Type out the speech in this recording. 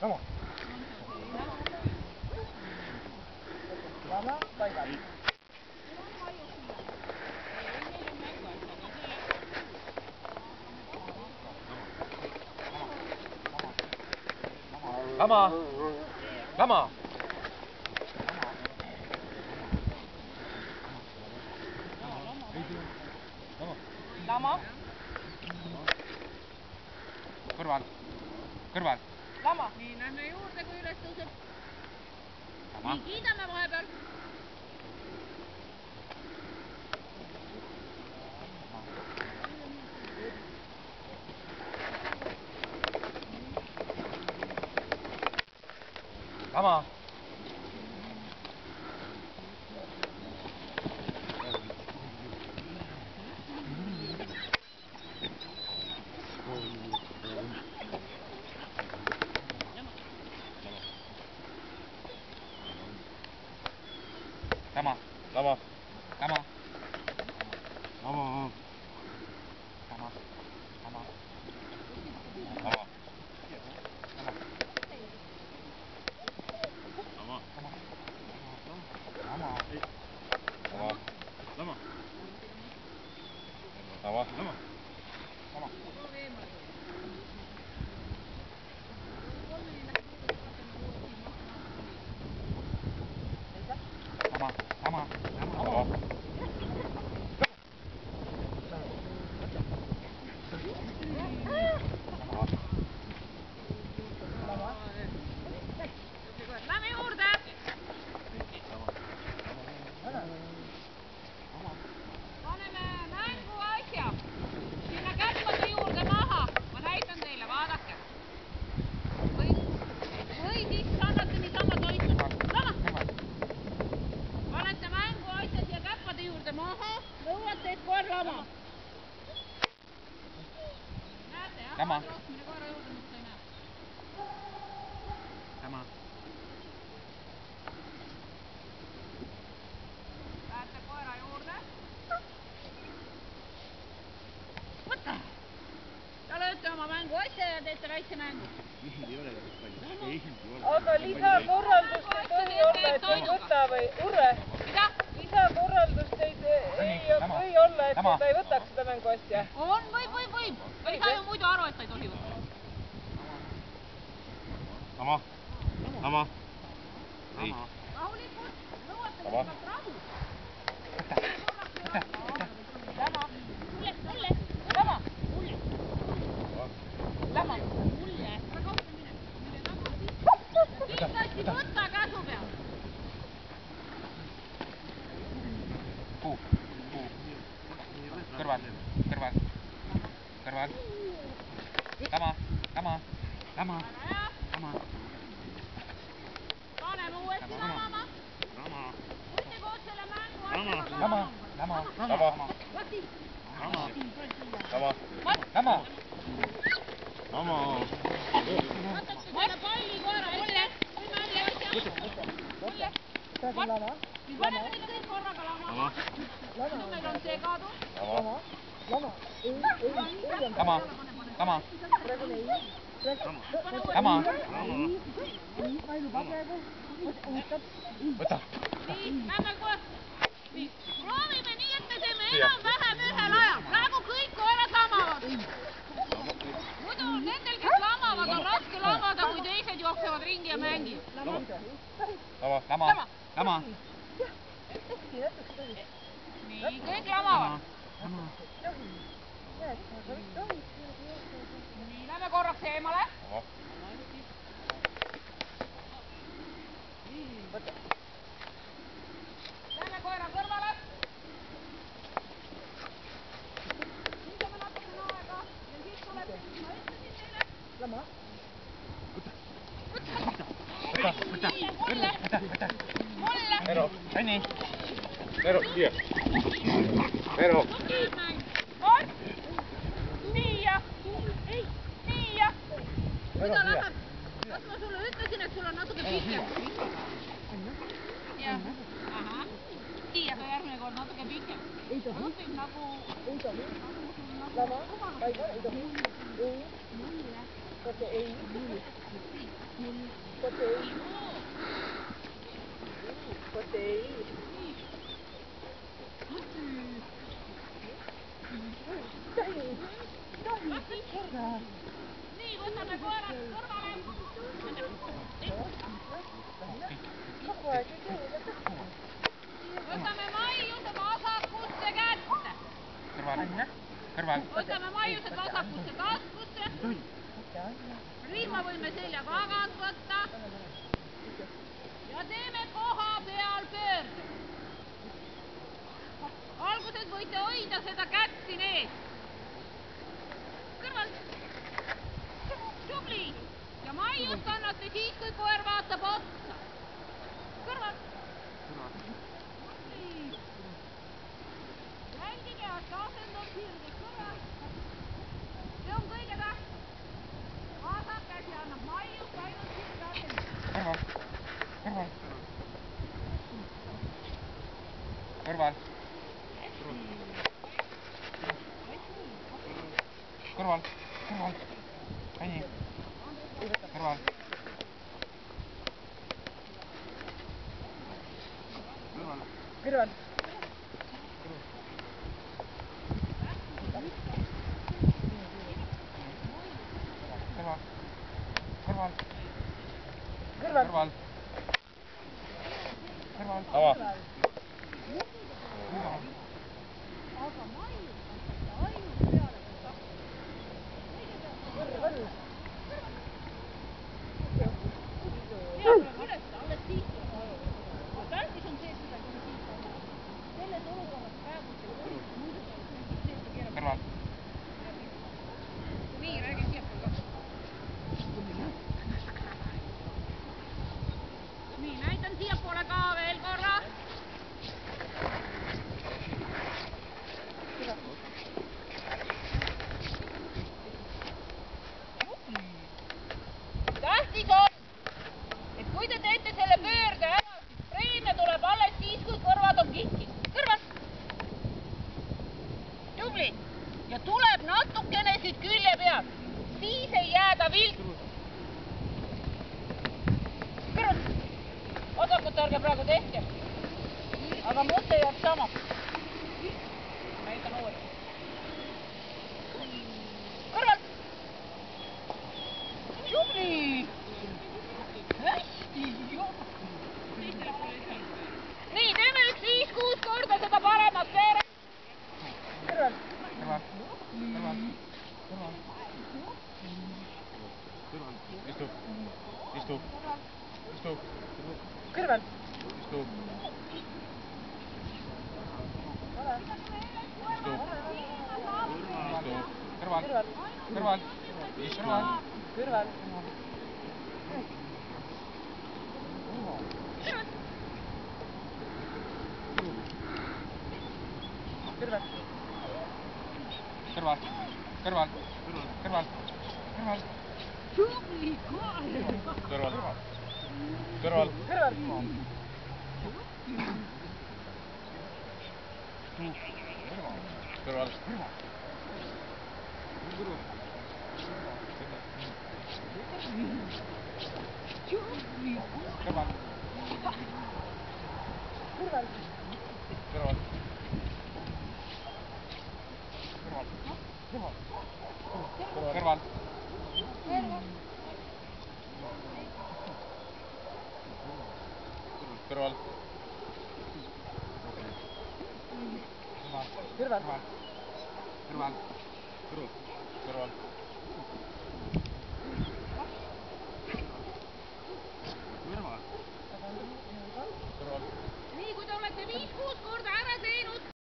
Lama. Lama, paigal. Lama. Lama. Lama. Kõrval. Kõrval. Lama. Nii, lähme juurde, kui üles tõuseb. Lama. Nii, kiidame vahepeal. Lama. Lama. Lama. Lama. Lama. Lama. Lama. Lama. Lama. Lama. Lähme juurde. Paneme mängu asja. Sinna käppade juurde maha. Ma näitan teile, vaadake. Või siis annate niisama toitu. Sama. Panete mängu asja siia käppade juurde maha. Nõuate, et koer lama. Näete, jah? Lama. Rohkmine koera juurde, mis ta ei näe. Lama. Lähete koera juurde. Võta! Ja lööte oma mängu asja ja teete väikse mängu. Aga lisakorraldust ei tohi olla, et ei võta või? Urve, lisakorraldust ei või olla, et ta ei võtaks seda mängu asja. On, võib. Ei saa ju muidu aru, et ta ei tohi võtta. Lama. Lama. Ei. Rahulikult, nõuate lihtsalt rahu. Lama. Mulle. Lama. Lama. Kindlasti võtta käsu peal. Puu. Kõrval. Lama. Lama. Lama. Lama. Paneme uuesti lamama. Võite koos selle mängu asjaga. Lama. Lama. Lama. Vati. Lama. Lama. Lama. Võtate selle palli koera ette. Või mängu asja. Mulle. Paneme neid kõik korraga lamama. Nüüd meil on segadus. Lama. Lama. Lama. Lama. Võta. Nii, lähme kohe. Nii, proovime nii, et me teeme enam-vähem ühel ajal. Praegu kõik koerad lamavad. Muidu nendel, kes lamavad, on raske lamada, kui teised jooksevad ringi ja mängivad. Lama. Nii, kõik lamavad. Nii, lähme korraks eemale. Lähme koera kõrvale. Hingame natukene aega ja siis tulete, mis ma ütlesin teile. Lama. Mulle. Vero, Anni. Vero, siia. Vero. On. Siia. Siia. Mida läheb? Kas ma sulle ütlesin, et sul on natuke pikem? Jah. Ahah. Siia ka järgmine kord natuke pikem. Õpib nagu... Ei tohi. Lama. Paigal, ei tohi. Ei. Protein. Protein. Protein. Nii, võtame koerad kõrvale. Võtame maiused vasakusse kätte. Kõrval. Võtame maiused vasakusse taskusse. Rihma võime selja tagant võtta. Ja teeme koha peal pöörde. Alguses võite hoida seda kätt siin ees. Kõrval. Tubli. Ja maiust annate siis, kui koer vaatab otsa. Kõrval. Jälgige, et asend on sirges. Kõrval. See on kõige tähtsam. Vasak käsi annab maiust ainult sirge asend. Kõrval. Kõrval. Kõrval. Kõrval. Anni. Kõrval. Kõrval. Kõrval. Kõrval. Kõrval. Tava. Kõrval. Nii, räägi siiapoole. Nii, näitan siiapoole ka veel korra. Tähtis on, et kui te teete selle pöörde ära, siis preemia tuleb alles siis, kui kõrvad on kinkis. Kõrvad. Tubli. Ja tuleb natukene siit külje pealt. Siis ei jääda viltu. Kõrvad. Vasakut ärge praegu tehke. Aga mõte jääb sama. Näitan uuesti. Kõrval. Tubli. Hästi. Nii, teeme 5-6 korda seda paremat veere. Kõrval. Kõrval. Kõrval. Kõrval. Istu. Istu. Istu. Kõrval. Istu. Istu. Istu. Kõrval. Kõrval. Kõrval. Istu. Kõrval. Kõrval. Kõrval. Kõrval. Kõrval. Kõrval. Tubli koer. Kõrval. Kõrval. Kõrval. Kõrval. Kõrval. Kõrval. Kõrval. Kõrval. Kõrval. Kõrval. Kõrval. Kõrval. Kõrval.